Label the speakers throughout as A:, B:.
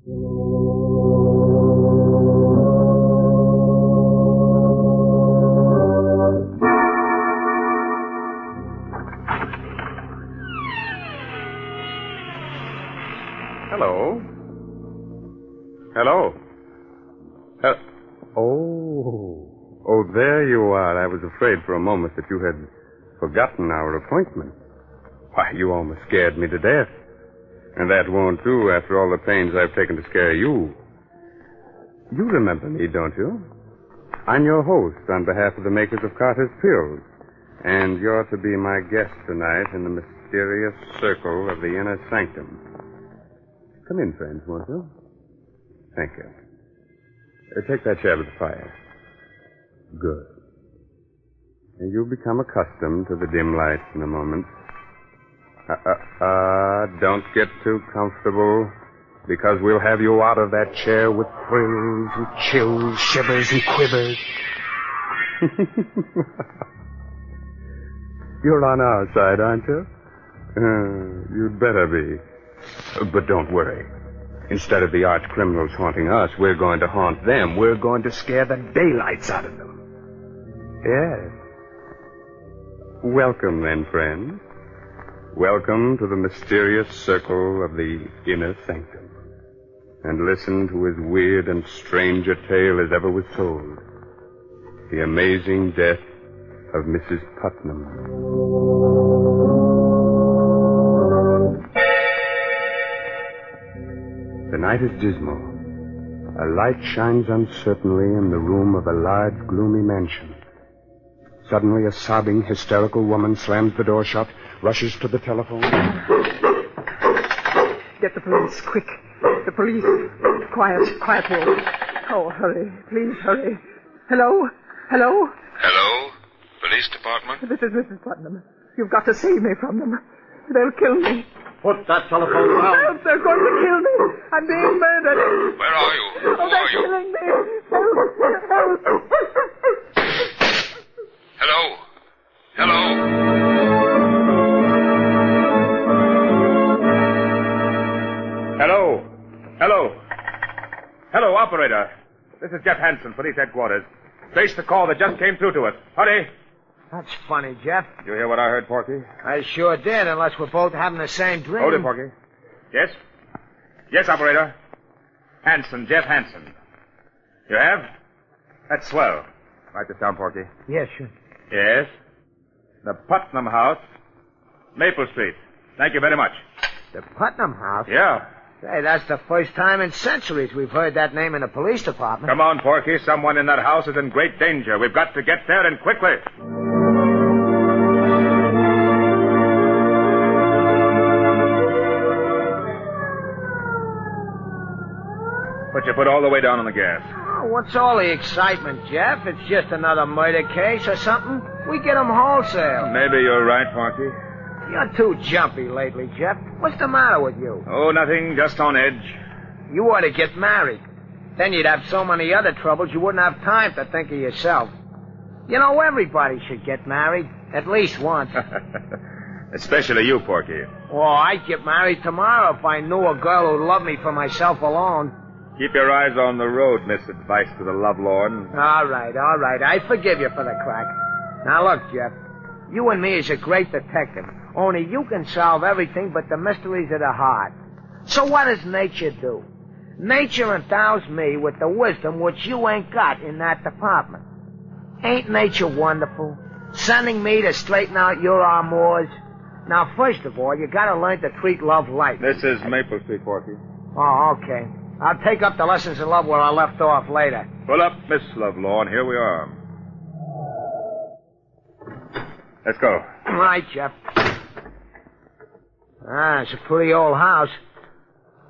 A: Hello? Hello? Oh, there you are. I was afraid for a moment that you had forgotten our appointment. Why, you almost scared me to death. And that won't do after all the pains I've taken to scare you. You remember me, don't you? I'm your host on behalf of the makers of Carter's Pills. And you're to be my guest tonight in the mysterious circle of the inner sanctum. Come in, friends, won't you? Thank you. Take that chair by the fire. Good. And you'll become accustomed to the dim lights in a moment. Don't get too comfortable, because we'll have you out of that chair with thrills and chills, shivers and quivers. You're on our side, aren't you? You'd better be. But don't worry. Instead of the arch criminals haunting us, we're going to haunt them. We're going to scare the daylights out of them. Yes. Welcome, then, friends. Welcome to the mysterious circle of the inner sanctum. And listen to as weird and strange a tale as ever was told. The amazing death of Mrs. Putnam. The night is dismal. A light shines uncertainly in the room of a large, gloomy mansion. Suddenly, a sobbing, hysterical woman slams the door shut, rushes to the telephone.
B: Get the police, quick. The police. Quiet, Walt. Oh, hurry. Please, hurry. Hello?
C: Hello? Police department?
B: This is Mrs. Putnam. You've got to save me from them. They'll kill me.
D: Put that telephone down.
B: Help! They're going to kill me. I'm being murdered.
C: Where are you?
B: Oh, they're killing me. Help!
C: Hello?
E: Hello, operator. This is Jeff Hansen, police headquarters. Trace the call that just came through to us. Hurry.
D: That's funny, Jeff.
E: Did you hear what I heard, Porky?
D: I sure did, unless we're both having the same dream.
E: Hold it, Porky. Yes? Yes, operator. Hansen, Jeff Hansen. You have? That's swell. Write this down, Porky.
D: Yes, sure.
E: Yes? The Putnam House, Maple Street. Thank you very much.
D: The Putnam House?
E: Yeah.
D: Say, that's the first time in centuries we've heard that name in the police department.
E: Come on, Porky. Someone in that house is in great danger. We've got to get there, and quickly. Put your foot all the way down on the gas.
D: Oh, what's all the excitement, Jeff? It's just another murder case or something. We get 'em wholesale.
E: Maybe you're right, Porky.
D: You're too jumpy lately, Jeff. What's the matter with you?
E: Oh, nothing. Just on edge.
D: You ought to get married. Then you'd have so many other troubles you wouldn't have time to think of yourself. You know, everybody should get married. At least once.
E: Especially you, Porky.
D: Well, I'd get married tomorrow if I knew a girl who'd love me for myself alone.
E: Keep your eyes on the road, Miss Advice to the Lovelorn.
D: All right. I forgive you for the crack. Now, look, Jeff. You and me is a great detective. Only you can solve everything but the mysteries of the heart. So what does nature do? Nature endows me with the wisdom which you ain't got in that department. Ain't nature wonderful? Sending me to straighten out your amours. Now, first of all, you gotta learn to treat love light.
E: This is Maple Street, Porky.
D: Oh, okay. I'll take up the lessons in love where I left off later.
E: Pull up, Miss Lovelorn. Here we are. Let's go.
D: Right, Jeff. It's a pretty old house.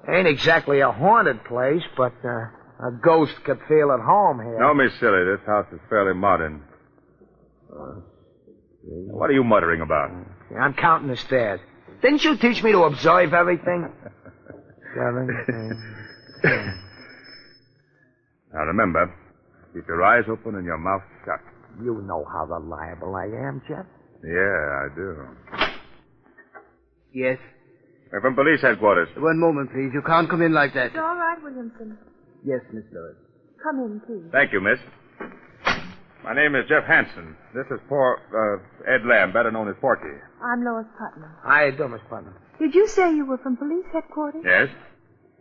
D: Ain't exactly a haunted place, but a ghost could feel at home here.
E: Don't be silly. This house is fairly modern. What are you muttering about?
D: I'm counting the stairs. Didn't you teach me to observe everything? 7, 8, 10.
E: Now remember, keep your eyes open and your mouth shut.
D: You know how reliable I am, Jeff.
E: Yeah, I do.
D: Yes.
E: We're from police headquarters.
F: One moment, please. You can't come in like that.
B: It's all right, Williamson.
F: Yes, Miss Lois.
B: Come in, please.
E: Thank you, miss. My name is Jeff Hansen. This is Ed Lamb, better known as Porky.
B: I'm Lois Putnam.
D: How you doing, Miss Putnam?
B: Did you say you were from police headquarters?
E: Yes?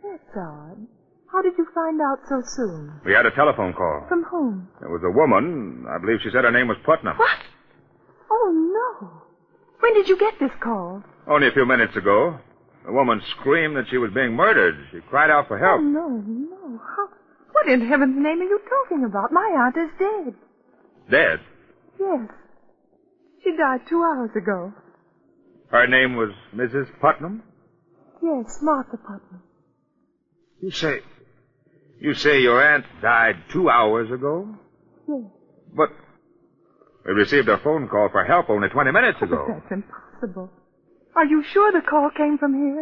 B: That's odd. How did you find out so soon?
E: We had a telephone call.
B: From whom?
E: It was a woman. I believe she said her name was Putnam.
B: What? Oh, no. When did you get this call?
E: Only a few minutes ago. The woman screamed that she was being murdered. She cried out for help.
B: Oh, no. What in heaven's name are you talking about? My aunt is dead.
E: Dead?
B: Yes. She died 2 hours ago.
E: Her name was Mrs. Putnam?
B: Yes, Martha Putnam.
E: You say your aunt died 2 hours ago?
B: Yes.
E: But we received a phone call for help only 20 minutes ago.
B: But that's impossible. Are you sure the call came from here?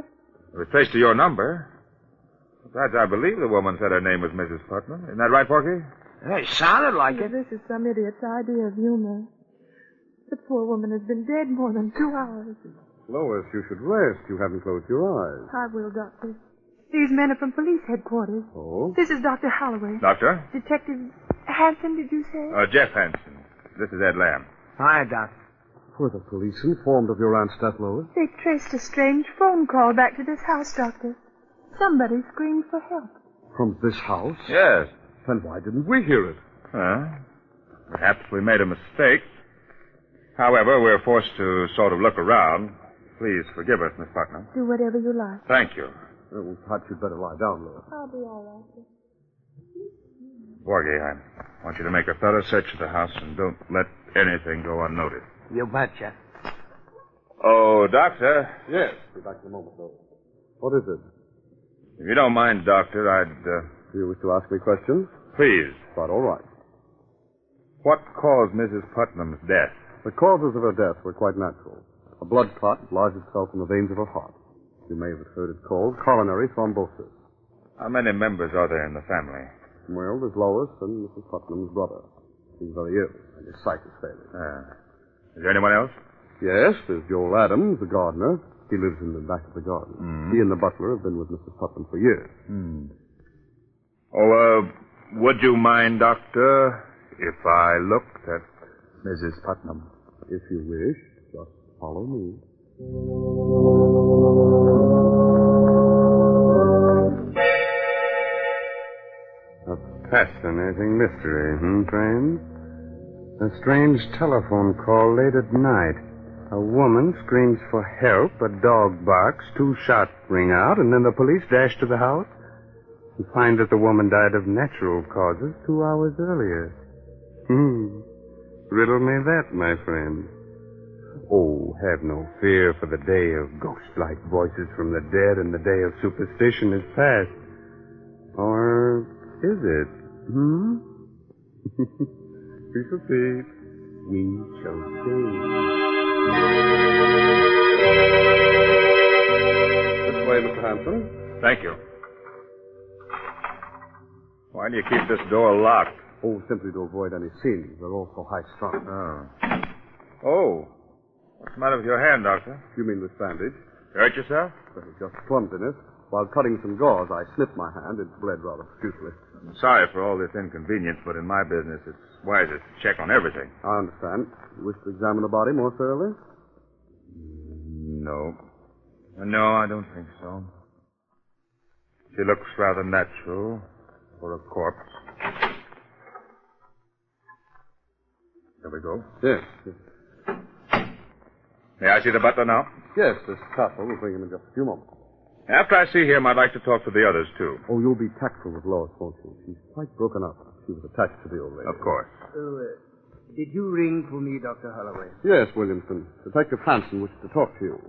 E: It was traced to your number. Besides, I believe the woman said her name was Mrs. Putnam. Isn't that right, Porky?
D: It sounded like it.
B: This is some idiot's idea of humor. The poor woman has been dead more than 2 hours.
A: Lois, you should rest. You haven't closed your eyes.
B: I will, Doctor. These men are from police headquarters.
A: Oh?
B: This is Dr. Holloway.
E: Doctor?
B: Detective Hansen, did you say?
E: Jeff Hansen. This is Ed Lamb.
D: Hi, Doc.
A: Were the police informed of your aunt's death, Lois?
B: They traced a strange phone call back to this house, Doctor. Somebody screamed for help.
A: From this house?
E: Yes.
A: Then why didn't we hear it?
E: Perhaps we made a mistake. However, we're forced to sort of look around. Please forgive us, Miss Putnam.
B: Do whatever you like.
E: Thank you.
A: Perhaps you'd better lie down, Lois.
B: I'll be all right.
E: Porgy, I want you to make a thorough search of the house and don't let anything go unnoticed.
D: You betcha.
E: Oh, Doctor.
A: Yes. Be back in a moment, Lois. What is it?
E: If you don't mind, Doctor,
A: Do you wish to ask me questions?
E: Please.
A: Quite all right.
E: What caused Mrs. Putnam's death?
A: The causes of her death were quite natural. A blood clot lodged itself in the veins of her heart. You may have heard it called coronary thrombosis.
E: How many members are there in the family?
A: Well, there's Lois and Mrs. Putnam's brother. He's very ill, and his sight is failing.
E: Is there anyone else?
A: Yes, there's Joel Adams, the gardener. He lives in the back of the garden. He and the butler have been with Mrs. Putnam for years.
E: Would you mind, Doctor, if I looked at Mrs. Putnam?
A: If you wish, just follow me. A fascinating mystery, friends? A strange telephone call late at night. A woman screams for help, a dog barks, 2 shots ring out, and then the police dash to the house and find that the woman died of natural causes 2 hours earlier. Riddle me that, my friend. Oh, have no fear, for the day of ghost-like voices from the dead and the day of superstition is past. Or is it? We shall see. We shall see. This way, Mr. Hanson.
E: Thank you. Why do you keep this door locked?
A: Oh, simply to avoid any scenes. They're all so high-strung.
E: Oh. What's the matter with your hand, Doctor?
A: You mean this bandage?
E: You hurt yourself?
A: Well, just clumsiness. While cutting some gauze, I snipped my hand. It bled rather profusely.
E: I'm sorry for all this inconvenience, but in my business, it's wisest to check on everything.
A: I understand. You wish to examine the body more thoroughly?
E: No. No, I don't think so. She looks rather natural for a corpse. There we go.
A: Yes.
E: May I see the butler now?
A: Yes, this couple will bring him in just a few moments.
E: After I see him, I'd like to talk to the others, too.
A: Oh, you'll be tactful with Lois, won't you? She's quite broken up. She was attached to the old lady.
E: Of course.
F: Did you ring for me, Dr. Holloway?
A: Yes, Williamson. Detective Hansen wishes to talk to you.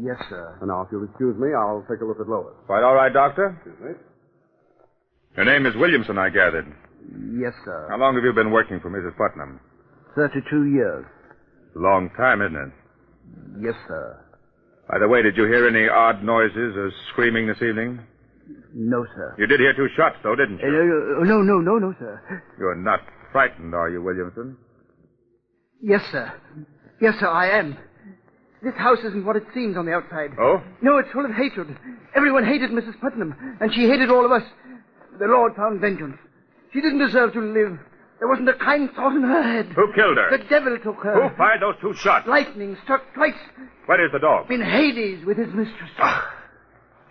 F: Yes, sir.
A: And now, if you'll excuse me, I'll take a look at Lois.
E: Quite all right, Doctor?
A: Excuse me.
E: Your name is Williamson, I gathered.
F: Yes, sir.
E: How long have you been working for Mrs. Putnam?
F: 32 years.
E: A long time, isn't it?
F: Yes, sir.
E: By the way, did you hear any odd noises or screaming this evening?
F: No, sir.
E: You did hear 2 shots, though, didn't you?
F: No, sir.
E: You're not frightened, are you, Williamson?
F: Yes, sir. Yes, sir, I am. This house isn't what it seems on the outside.
E: Oh?
F: No, it's full of hatred. Everyone hated Mrs. Putnam, and she hated all of us. The Lord found vengeance. She didn't deserve to live. There wasn't a kind thought in her head.
E: Who killed her?
F: The devil took her.
E: Who fired those 2 shots?
F: Lightning struck twice.
E: Where is the dog?
F: In Hades with his mistress.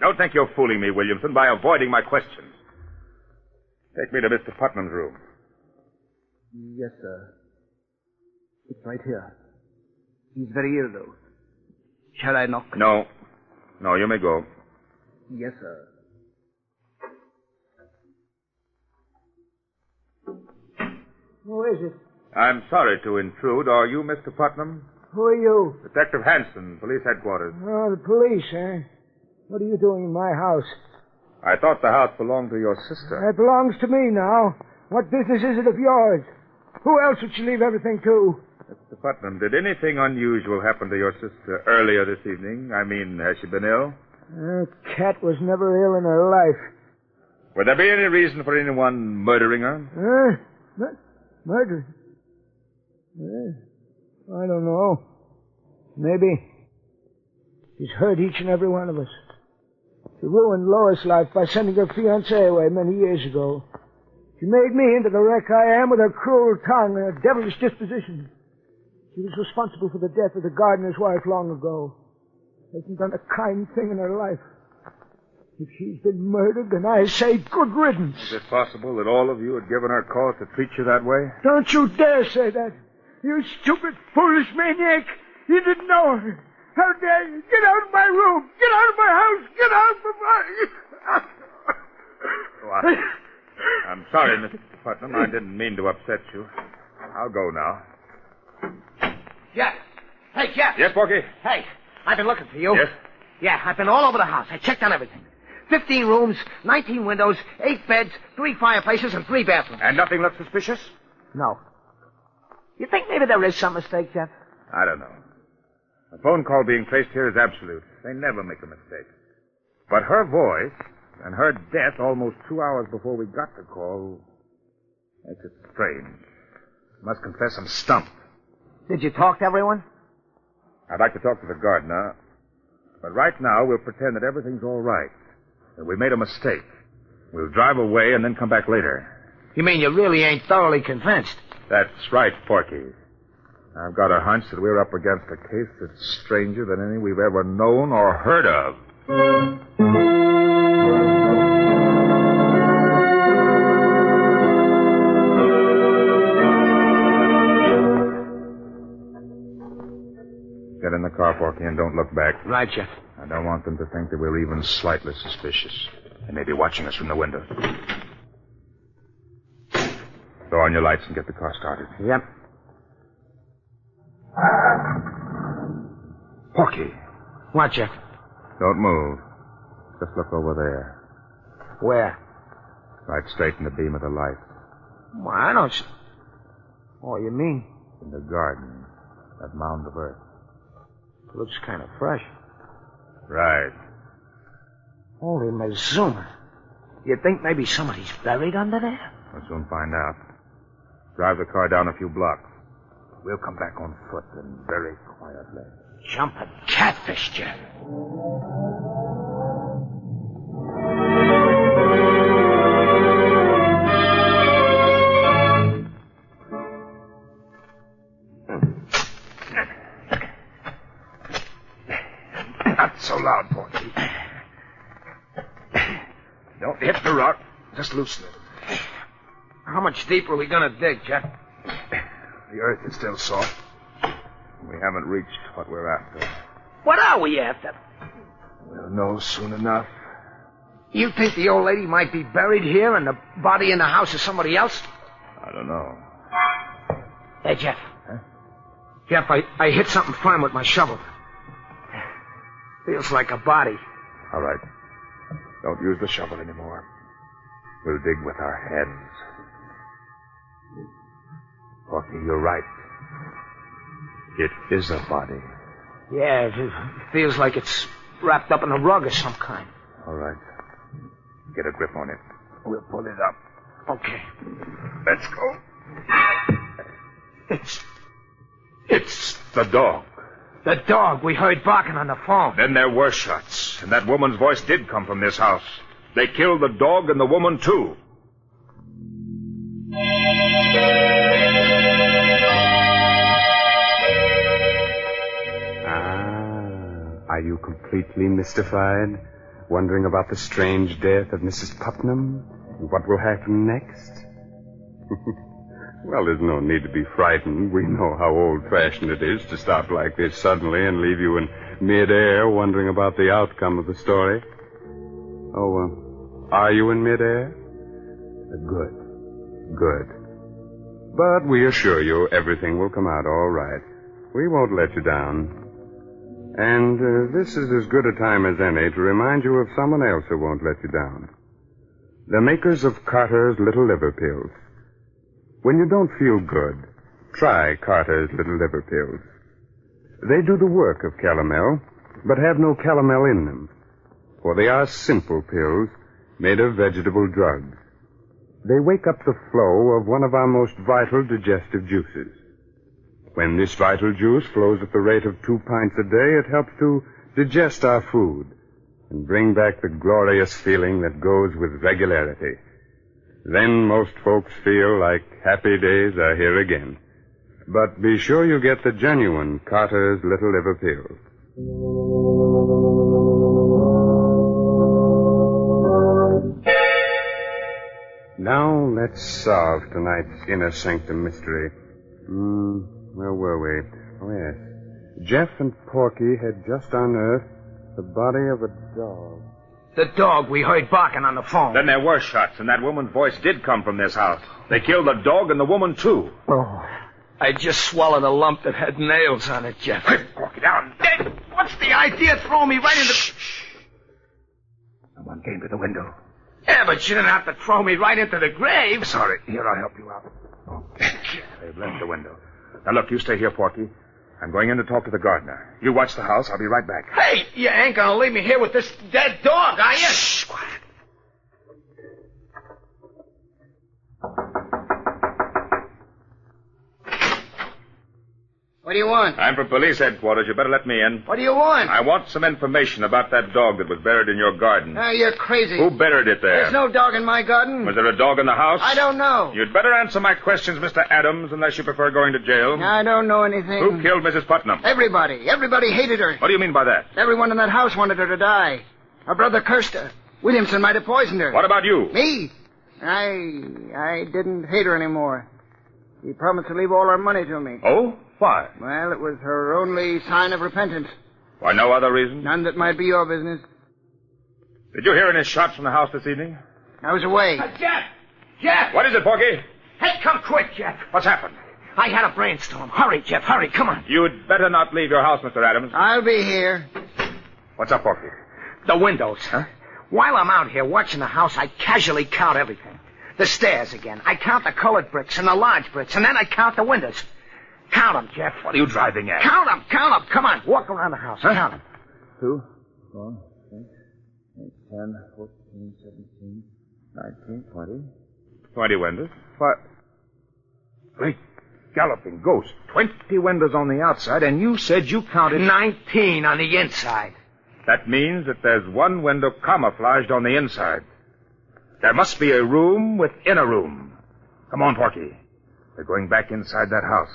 E: Don't think you're fooling me, Williamson, by avoiding my questions. Take me to Mr. Putnam's room.
F: Yes, sir. It's right here. He's very ill, though. Shall I knock?
E: No. No, you may go.
F: Yes, sir.
D: Who is it?
E: I'm sorry to intrude. Are you Mr. Putnam?
D: Who are you?
E: Detective Hanson, police headquarters.
D: Oh, the police, eh? What are you doing in my house?
E: I thought the house belonged to your sister.
D: It belongs to me now. What business is it of yours? Who else would she leave everything to?
E: Mr. Putnam, did anything unusual happen to your sister earlier this evening? I mean, has she been ill?
D: Cat was never ill in her life.
E: Would there be any reason for anyone murdering her?
D: Murder? I don't know. Maybe. She's hurt each and every one of us. She ruined Lois' life by sending her fiancé away many years ago. She made me into the wreck I am with her cruel tongue and her devilish disposition. She was responsible for the death of the gardener's wife long ago. Hasn't done a kind thing in her life. If she's been murdered, then I say good riddance.
E: Is it possible that all of you had given her cause to treat you that way?
D: Don't you dare say that. You stupid, foolish maniac. You didn't know her. How dare you? Get out of my room. Get out of my house. Get out of my...
E: I'm sorry, Mr. Putnam. I didn't mean to upset you. I'll go now.
D: Jeff. Hey, Jeff.
E: Yes, Porky?
D: Hey, I've been looking for you.
E: Yes?
D: Yeah, I've been all over the house. I checked on everything. 15 rooms, 19 windows, 8 beds, 3 fireplaces, and 3 bathrooms.
E: And nothing looked suspicious?
D: No. You think maybe there is some mistake, Jeff?
E: I don't know. A phone call being traced here is absolute. They never make a mistake. But her voice and her death almost 2 hours before we got the call makes it strange. Must confess I'm stumped.
D: Did you talk to everyone?
E: I'd like to talk to the gardener, but right now we'll pretend that everything's all right, that we made a mistake. We'll drive away and then come back later.
D: You mean you really ain't thoroughly convinced?
E: That's right, Porky. I've got a hunch that we're up against a case that's stranger than any we've ever known or heard of. Get in the car, Porky, and don't look back.
D: Right, Jeff.
E: I don't want them to think that we're even slightly suspicious. They may be watching us from the window. Throw on your lights and get the car started.
D: Yep.
E: Porky.
D: What, Jeff?
E: Don't move. Just look over there.
D: Where?
E: Right straight in the beam of the light.
D: Well, I don't... Oh, you mean?
E: In the garden. That mound of earth.
D: Looks kind of fresh.
E: Right.
D: Holy Mazuma. You think maybe somebody's buried under there?
E: We'll soon find out. Drive the car down a few blocks. We'll come back on foot and very quietly.
D: Jumping catfish, Jeff.
E: Not so loud, Porky. Don't hit the rock. Just loosen it.
D: How much deeper are we going to dig, Jeff?
E: The earth is still soft. We haven't reached what we're after.
D: What are we after?
E: We'll know soon enough.
D: You think the old lady might be buried here and the body in the house of somebody else?
E: I don't know.
D: Hey, Jeff.
E: Huh?
D: Jeff, I hit something firm with my shovel. Feels like a body.
E: All right. Don't use the shovel anymore. We'll dig with our heads. Porky, you're right. It is a body.
D: Yeah, it feels like it's wrapped up in a rug of some kind.
E: All right. Get a grip on it. We'll pull it up.
D: Okay.
E: Let's go. It's the dog.
D: The dog we heard barking on the phone.
E: Then there were shots, and that woman's voice did come from this house. They killed the dog and the woman, too.
A: Are you completely mystified? Wondering about the strange death of Mrs. Putnam? And what will happen next? Well, there's no need to be frightened. We know how old-fashioned it is to stop like this suddenly and leave you in midair wondering about the outcome of the story. Oh, are you in midair? Good. But we assure you everything will come out all right. We won't let you down. And this is as good a time as any to remind you of someone else who won't let you down. The makers of Carter's Little Liver Pills. When you don't feel good, try Carter's Little Liver Pills. They do the work of calomel, but have no calomel in them. For they are simple pills made of vegetable drugs. They wake up the flow of one of our most vital digestive juices. When this vital juice flows at the rate of 2 pints a day, it helps to digest our food and bring back the glorious feeling that goes with regularity. Then most folks feel like happy days are here again. But be sure you get the genuine Carter's Little Liver Pills. Now let's solve tonight's inner sanctum mystery. Where were we? Oh, yes. Jeff and Porky had just unearthed the body of a dog.
D: The dog we heard barking on the phone.
E: Then there were shots, and that woman's voice did come from this house. They killed the dog and the woman, too.
D: Oh, I just swallowed a lump that had nails on it, Jeff.
E: Hey, Porky, down.
D: What's the idea? Throw me right into...
E: Someone came to the window.
D: Yeah, but you didn't have to throw me right into the grave.
E: Sorry. Here, I'll help you out. They've left the window. Now, look, you stay here, Porky. I'm going in to talk to the gardener. You watch the house. I'll be right back.
D: Hey, you ain't gonna leave me here with this dead dog, are you?
E: Shh, quiet.
F: What do you want?
E: I'm from police headquarters. You better let me in.
F: What do you want?
E: I want some information about that dog that was buried in your garden.
F: Oh, you're crazy.
E: Who buried it there?
F: There's no dog in my garden.
E: Was there a dog in the house?
F: I don't know.
E: You'd better answer my questions, Mr. Adams, unless you prefer going to jail.
F: I don't know anything.
E: Who killed Mrs. Putnam?
F: Everybody. Everybody hated her.
E: What do you mean by that?
F: Everyone in that house wanted her to die. Her brother cursed her. Williamson might have poisoned her.
E: What about you?
F: Me? I didn't hate her anymore. She promised to leave all her money to me.
E: Oh? Why?
F: Well, it was her only sign of repentance.
E: Why, no other reason?
F: None that might be your business.
E: Did you hear any shots from the house this evening?
F: I was away.
D: Jeff!
E: What is it, Porky?
D: Hey, come quick, Jeff.
E: What's happened?
D: I had a brainstorm. Hurry, Jeff, hurry, come on.
E: You'd better not leave your house, Mr. Adams.
F: I'll be here.
E: What's up, Porky?
D: The windows. Huh? While I'm out here watching the house, I casually count everything. The stairs again. I count the colored bricks and the large bricks, and then I count the windows. Count them, Jeff.
E: What are you driving at?
D: Count them. Come on, walk around the house. Huh? Count them.
E: 2, 4, 6, 8, 10, 14, 17, 19, 20. 20 windows. 5. Great galloping ghost. 20 windows on the outside, and you said you counted...
D: 19 on the inside.
E: That means that there's one window camouflaged on the inside. There must be a room within a room. Come on, Porky. We're going back inside that house.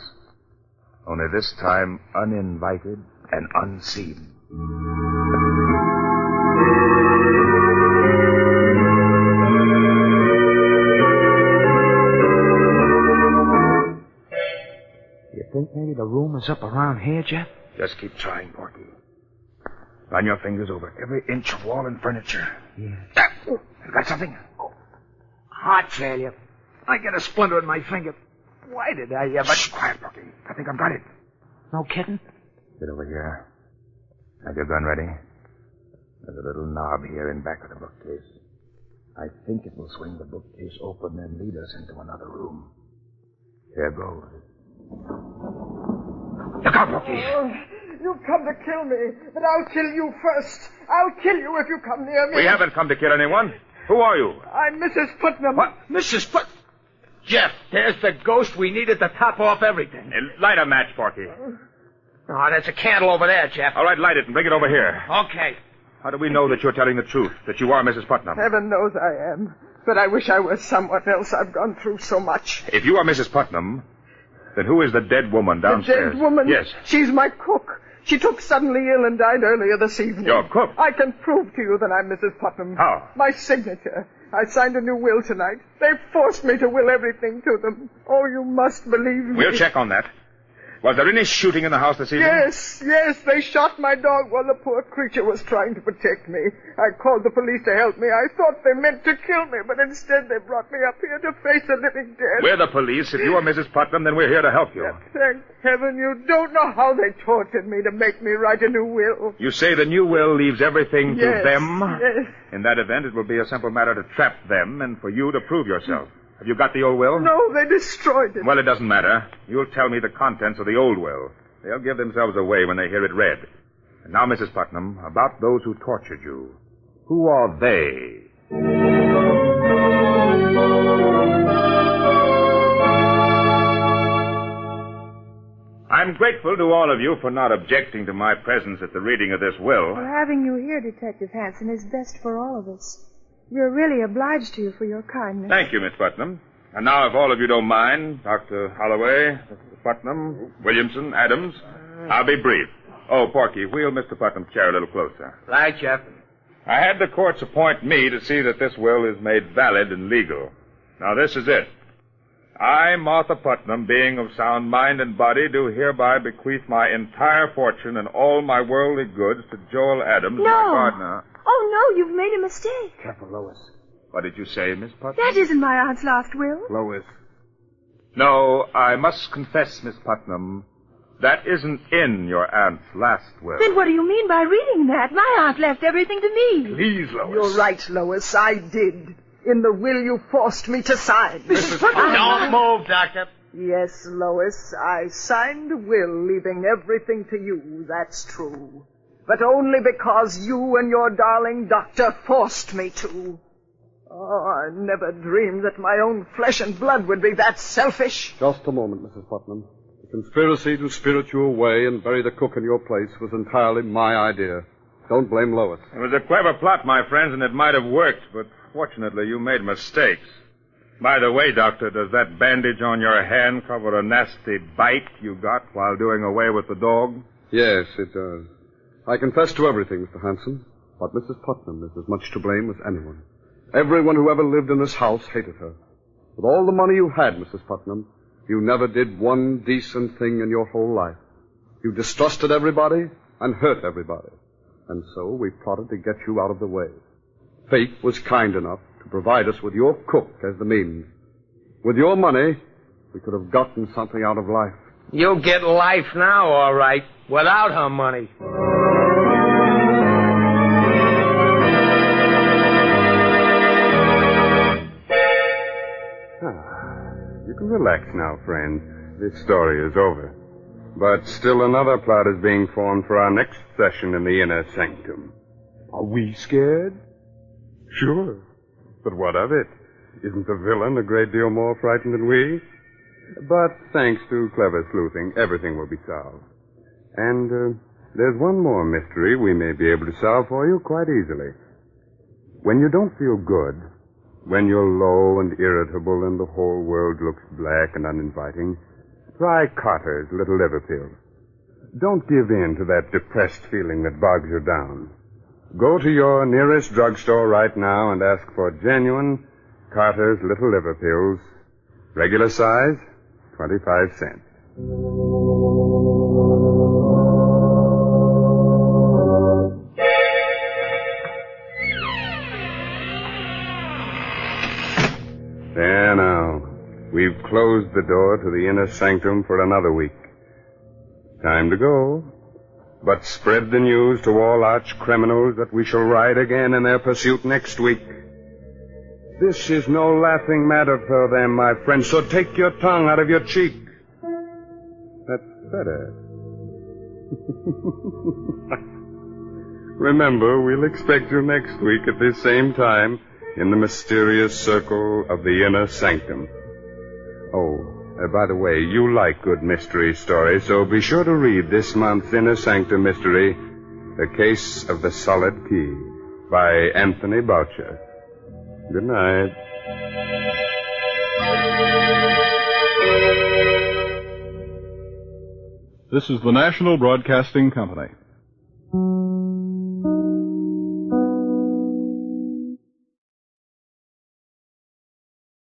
E: Only this time uninvited and unseen.
D: You think maybe the room is up around here, Jeff?
E: Just keep trying, Porky. Run your fingers over every inch of wall and furniture.
D: Yeah.
E: You got something?
D: Heart failure. I got a splinter in my finger. Why did I ever...
E: Shh, quiet, Porky. I think I've got it.
D: No kidding?
E: Sit over here. Have your gun ready? There's a little knob here in back of the bookcase. I think it will swing the bookcase open and lead us into another room. Here goes. Look out, Porky.
B: You've come to kill me, but I'll kill you first. I'll kill you if you come near me.
E: We haven't come to kill anyone. Who are you?
B: I'm Mrs. Putnam.
D: What? Mrs. Put... Jeff, there's the ghost we needed to top off everything.
E: Light a match, Porky.
D: Oh, there's a candle over there, Jeff.
E: All right, light it and bring it over here.
D: Okay.
E: How do we know that you're telling the truth, that you are Mrs. Putnam?
B: Heaven knows I am. But I wish I was someone else. I've gone through so much.
E: If you are Mrs. Putnam, then who is the dead woman downstairs?
B: The dead woman?
E: Yes.
B: She's my cook. She took suddenly ill and died earlier this evening.
E: Your cook?
B: I can prove to you that I'm Mrs. Putnam.
E: How?
B: My signature. I signed a new will tonight. They forced me to will everything to them. Oh, you must believe me.
E: We'll check on that. Was there any shooting in the house this evening?
B: Yes. They shot my dog while the poor creature was trying to protect me. I called the police to help me. I thought they meant to kill me, but instead they brought me up here to face the living dead.
E: We're the police. If you are Mrs. Putnam, then we're here to help you.
B: Thank heaven you don't know how they tortured me to make me write a new will.
E: You say the new will leaves everything to them?
B: Yes.
E: In that event, it will be a simple matter to trap them and for you to prove yourself. Have you got the old will?
B: No, they destroyed it.
E: Well, it doesn't matter. You'll tell me the contents of the old will. They'll give themselves away when they hear it read. And now, Mrs. Putnam, about those who tortured you. Who are they? I'm grateful to all of you for not objecting to my presence at the reading of this will.
G: Well, having you here, Detective Hanson, is best for all of us. We're really obliged to you for your kindness.
E: Thank you, Miss Putnam. And now, if all of you don't mind, Dr. Holloway, Mr. Putnam, Williamson, Adams, I'll be brief. Oh, Porky, wheel Mr. Putnam's chair a little closer.
D: Right, Jeff.
E: I had the courts appoint me to see that this will is made valid and legal. Now, this is it. I, Martha Putnam, being of sound mind and body, do hereby bequeath my entire fortune and all my worldly goods to Joel Adams, my gardener.
G: Oh, no, you've made a mistake.
E: Careful, Lois. What did you say, Miss Putnam?
G: That isn't my aunt's last will.
E: Lois. No, I must confess, Miss Putnam, that isn't in your aunt's last will.
G: Then what do you mean by reading that? My aunt left everything to me.
E: Please, Lois.
B: You're right, Lois. I did. In the will you forced me to sign.
D: Mrs. Putnam. Don't move, Doctor.
B: Yes, Lois. I signed a will leaving everything to you. That's true. But only because you and your darling doctor forced me to. Oh, I never dreamed that my own flesh and blood would be that selfish.
H: Just a moment, Mrs. Putnam. The conspiracy to spirit you away and bury the cook in your place was entirely my idea. Don't blame Lois.
E: It was a clever plot, my friends, and it might have worked, but fortunately you made mistakes. By the way, Doctor, does that bandage on your hand cover a nasty bite you got while doing away with the dog?
H: Yes, it does. I confess to everything, Mr. Hanson, but Mrs. Putnam is as much to blame as anyone. Everyone who ever lived in this house hated her. With all the money you had, Mrs. Putnam, you never did one decent thing in your whole life. You distrusted everybody and hurt everybody. And so we plotted to get you out of the way. Fate was kind enough to provide us with your cook as the means. With your money, we could have gotten something out of life.
D: You'll get life now, all right, without her money.
A: You can relax now, friend. This story is over. But still another plot is being formed for our next session in the inner sanctum. Are we scared? Sure. But what of it? Isn't the villain a great deal more frightened than we? But thanks to clever sleuthing, everything will be solved. And there's one more mystery we may be able to solve for you quite easily. When you don't feel good, when you're low and irritable and the whole world looks black and uninviting, try Carter's Little Liver Pills. Don't give in to that depressed feeling that bogs you down. Go to your nearest drugstore right now and ask for genuine Carter's Little Liver Pills. Regular size, 25 cents. There now. We've closed the door to the inner sanctum for another week. Time to go. But spread the news to all arch criminals that we shall ride again in their pursuit next week. This is no laughing matter for them, my friend, so take your tongue out of your cheek. That's better. Remember, we'll expect you next week at this same time in the mysterious circle of the inner sanctum. Oh, By the way, you like good mystery stories, so be sure to read this month's Inner Sanctum mystery, The Case of the Solid Key, by Anthony Boucher. Good night.
I: This is the National Broadcasting Company.